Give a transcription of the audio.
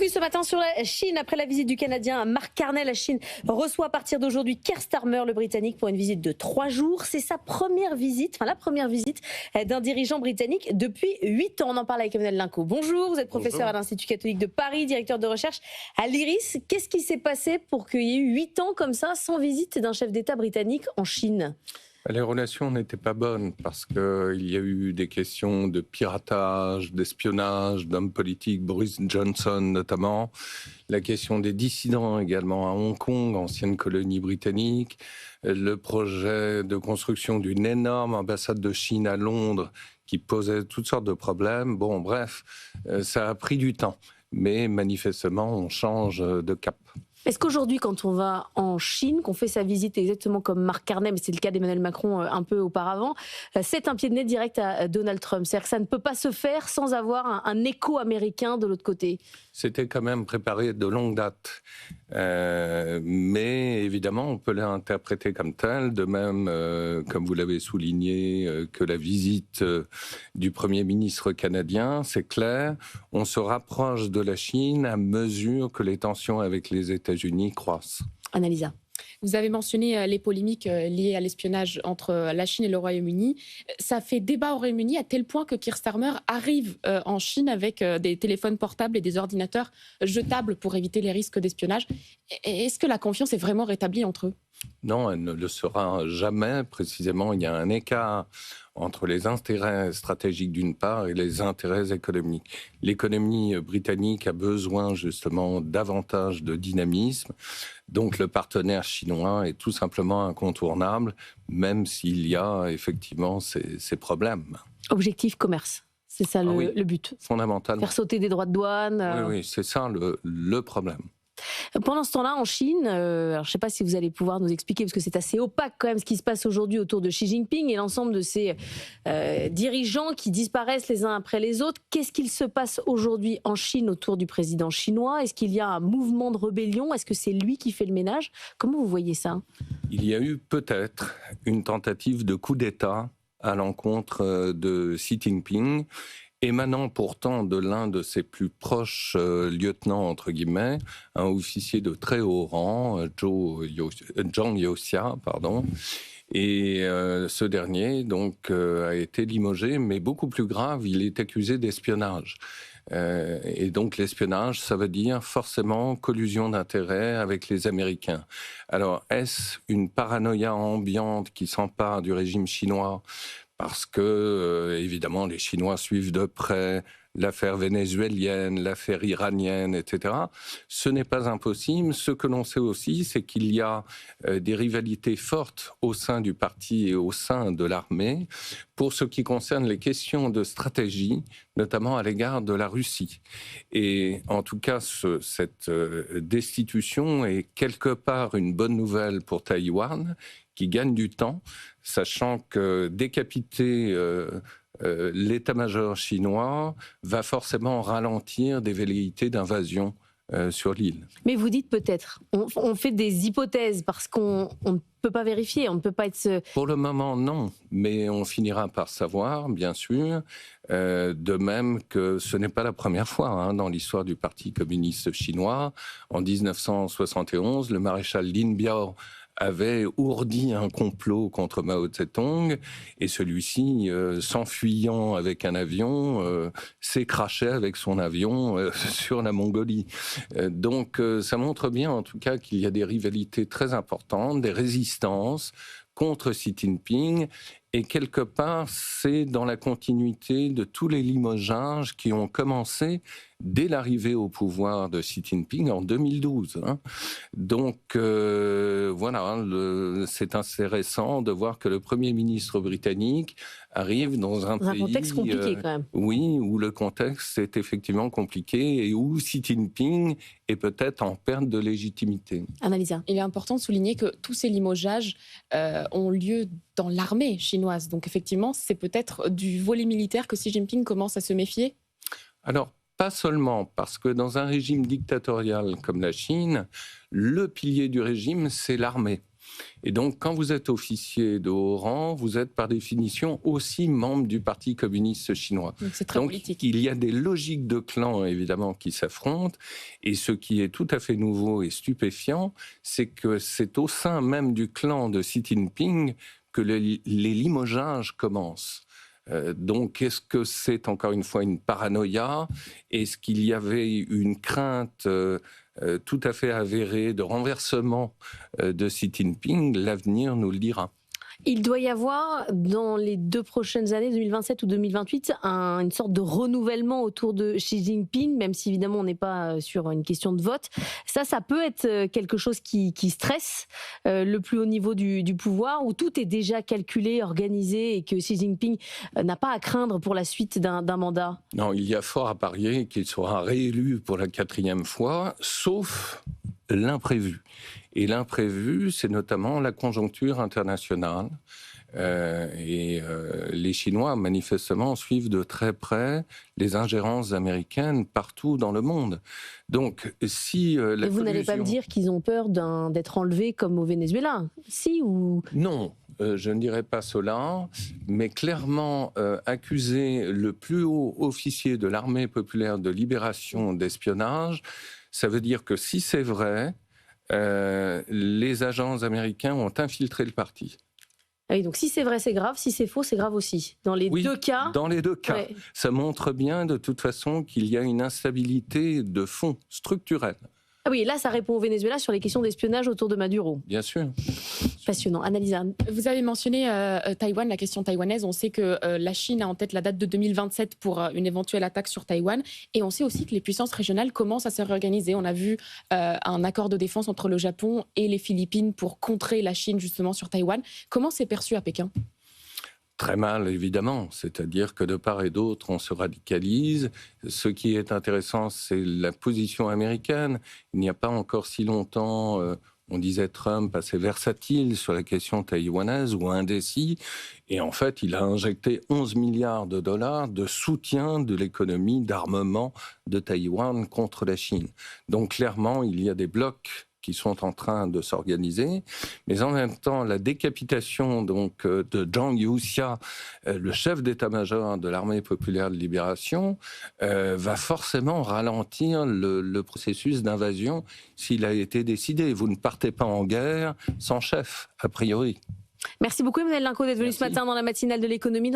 Focus ce matin sur la Chine. Après la visite du Canadien Mark Carney, la Chine reçoit à partir d'aujourd'hui Keir Starmer, le Britannique, pour une visite de 3 jours. C'est sa première visite, la première visite d'un dirigeant britannique depuis 8 ans. On en parle avec Emmanuel Linco. Bonjour, vous êtes professeur à l'Institut catholique de Paris, directeur de recherche à l'IRIS. Qu'est-ce qui s'est passé pour qu'il y ait eu 8 ans comme ça, sans visite d'un chef d'État britannique en Chine ? Les relations n'étaient pas bonnes parce qu'il y a eu des questions de piratage, d'espionnage, d'hommes politiques, Boris Johnson notamment, la question des dissidents également à Hong Kong, ancienne colonie britannique, le projet de construction d'une énorme ambassade de Chine à Londres qui posait toutes sortes de problèmes. Bon, bref, ça a pris du temps, mais manifestement, on change de cap. Est-ce qu'aujourd'hui, quand on va en Chine, qu'on fait sa visite exactement comme Mark Carney, mais c'est le cas d'Emmanuel Macron un peu auparavant, c'est un pied de nez direct à Donald Trump? C'est-à-dire que ça ne peut pas se faire sans avoir un écho américain de l'autre côté? C'était quand même préparé de longue date. Mais évidemment, on peut l'interpréter comme tel, de même, comme vous l'avez souligné, que la visite du Premier ministre canadien, c'est clair, on se rapproche de la Chine à mesure que les tensions avec les États-Unis croissent. Annalisa. Vous avez mentionné les polémiques liées à l'espionnage entre la Chine et le Royaume-Uni. Ça fait débat au Royaume-Uni à tel point que Keir Starmer arrive en Chine avec des téléphones portables et des ordinateurs jetables pour éviter les risques d'espionnage. Est-ce que la confiance est vraiment rétablie entre eux ? Non, elle ne le sera jamais. Précisément, il y a un écart entre les intérêts stratégiques d'une part et les intérêts économiques. L'économie britannique a besoin justement davantage de dynamisme. Donc le partenaire chinois est tout simplement incontournable, même s'il y a effectivement ces problèmes. Objectif commerce, c'est ça le but. Fondamentalement. Faire sauter des droits de douane. Oui, c'est ça le problème. Pendant ce temps-là, en Chine, alors je ne sais pas si vous allez pouvoir nous expliquer, parce que c'est assez opaque quand même ce qui se passe aujourd'hui autour de Xi Jinping et l'ensemble de ces dirigeants qui disparaissent les uns après les autres. Qu'est-ce qu'il se passe aujourd'hui en Chine autour du président chinois ? Est-ce qu'il y a un mouvement de rébellion ? Est-ce que c'est lui qui fait le ménage ? Comment vous voyez ça ? Il y a eu peut-être une tentative de coup d'État à l'encontre de Xi Jinping, émanant pourtant de l'un de ses plus proches lieutenants, entre guillemets, un officier de très haut rang, Zhang Youxia, pardon. Et ce dernier donc, a été limogé, mais beaucoup plus grave, il est accusé d'espionnage. Et donc l'espionnage, ça veut dire forcément collusion d'intérêts avec les Américains. Alors, est-ce une paranoïa ambiante qui s'empare du régime chinois ? Parce que, évidemment, les Chinois suivent de près l'affaire vénézuélienne, l'affaire iranienne, etc. Ce n'est pas impossible. Ce que l'on sait aussi, c'est qu'il y a des rivalités fortes au sein du parti et au sein de l'armée pour ce qui concerne les questions de stratégie, notamment à l'égard de la Russie. Et en tout cas, cette destitution est quelque part une bonne nouvelle pour Taïwan, qui gagne du temps, sachant que décapiter l'état-major chinois va forcément ralentir des velléités d'invasion sur l'île. Mais vous dites peut-être, on fait des hypothèses parce qu'on ne peut pas vérifier, on ne peut pas être... Pour le moment, non, mais on finira par savoir, bien sûr, de même que ce n'est pas la première fois dans l'histoire du Parti communiste chinois. En 1971, le maréchal Lin Biao avait ourdi un complot contre Mao Tse-tung et celui-ci, s'enfuyant avec un avion, s'est crashé avec son avion sur la Mongolie. Donc ça montre bien en tout cas qu'il y a des rivalités très importantes, des résistances contre Xi Jinping. Et quelque part, c'est dans la continuité de tous les limogeages qui ont commencé dès l'arrivée au pouvoir de Xi Jinping en 2012. Donc voilà, c'est intéressant de voir que le Premier ministre britannique arrive dans un pays... contexte compliqué quand même. Oui, où le contexte est effectivement compliqué et où Xi Jinping est peut-être en perte de légitimité. Annalisa. Il est important de souligner que tous ces limogeages ont lieu dans l'armée chinoise. Donc effectivement, c'est peut-être du volet militaire que Xi Jinping commence à se méfier. Alors, pas seulement, parce que dans un régime dictatorial comme la Chine, le pilier du régime, c'est l'armée. Et donc, quand vous êtes officier de haut rang, vous êtes par définition aussi membre du Parti communiste chinois. Donc c'est très politique. Il y a des logiques de clan, évidemment, qui s'affrontent. Et ce qui est tout à fait nouveau et stupéfiant, c'est que c'est au sein même du clan de Xi Jinping que les limogeages commencent. Donc, est-ce que c'est encore une fois une paranoïa? Est-ce qu'il y avait une crainte tout à fait avérée de renversement de Xi Jinping? L'avenir nous le dira. Il doit y avoir, dans les 2 prochaines années, 2027 ou 2028, une sorte de renouvellement autour de Xi Jinping, même si évidemment on n'est pas sur une question de vote. Ça peut être quelque chose qui stresse le plus haut niveau du pouvoir, où tout est déjà calculé, organisé, et que Xi Jinping n'a pas à craindre pour la suite d'un mandat. Non, il y a fort à parier qu'il sera réélu pour la 4e fois, sauf l'imprévu. Et l'imprévu, c'est notamment la conjoncture internationale. Les Chinois, manifestement, suivent de très près les ingérences américaines partout dans le monde. Donc, si Et vous n'allez pas me dire qu'ils ont peur d'être enlevés comme au Venezuela? Si ou... Non, je ne dirais pas cela, mais clairement, accuser le plus haut officier de l'armée populaire de libération d'espionnage, ça veut dire que si c'est vrai, les agents américains ont infiltré le parti. Ah oui, donc si c'est vrai, c'est grave. Si c'est faux, c'est grave aussi. Dans les deux cas. Dans les deux cas. Ouais. Ça montre bien de toute façon qu'il y a une instabilité de fond structurelle. Ah oui, là, ça répond au Venezuela sur les questions d'espionnage autour de Maduro. Bien sûr. Passionnant. Annalisa. Vous avez mentionné Taïwan, la question taïwanaise. On sait que la Chine a en tête la date de 2027 pour une éventuelle attaque sur Taïwan. Et on sait aussi que les puissances régionales commencent à se réorganiser. On a vu un accord de défense entre le Japon et les Philippines pour contrer la Chine justement sur Taïwan. Comment c'est perçu à Pékin ? Très mal, évidemment. C'est-à-dire que de part et d'autre, on se radicalise. Ce qui est intéressant, c'est la position américaine. Il n'y a pas encore si longtemps, on disait Trump assez versatile sur la question taïwanaise ou indécis. Et en fait, il a injecté 11 milliards de dollars de soutien de l'économie d'armement de Taïwan contre la Chine. Donc clairement, il y a des blocs qui sont en train de s'organiser, mais en même temps, la décapitation donc de Zhang Youxia, le chef d'état-major de l'armée populaire de libération, va forcément ralentir le processus d'invasion s'il a été décidé. Vous ne partez pas en guerre sans chef, a priori. Merci beaucoup Emmanuel Linco d'être venu ce matin dans la matinale de l'économie.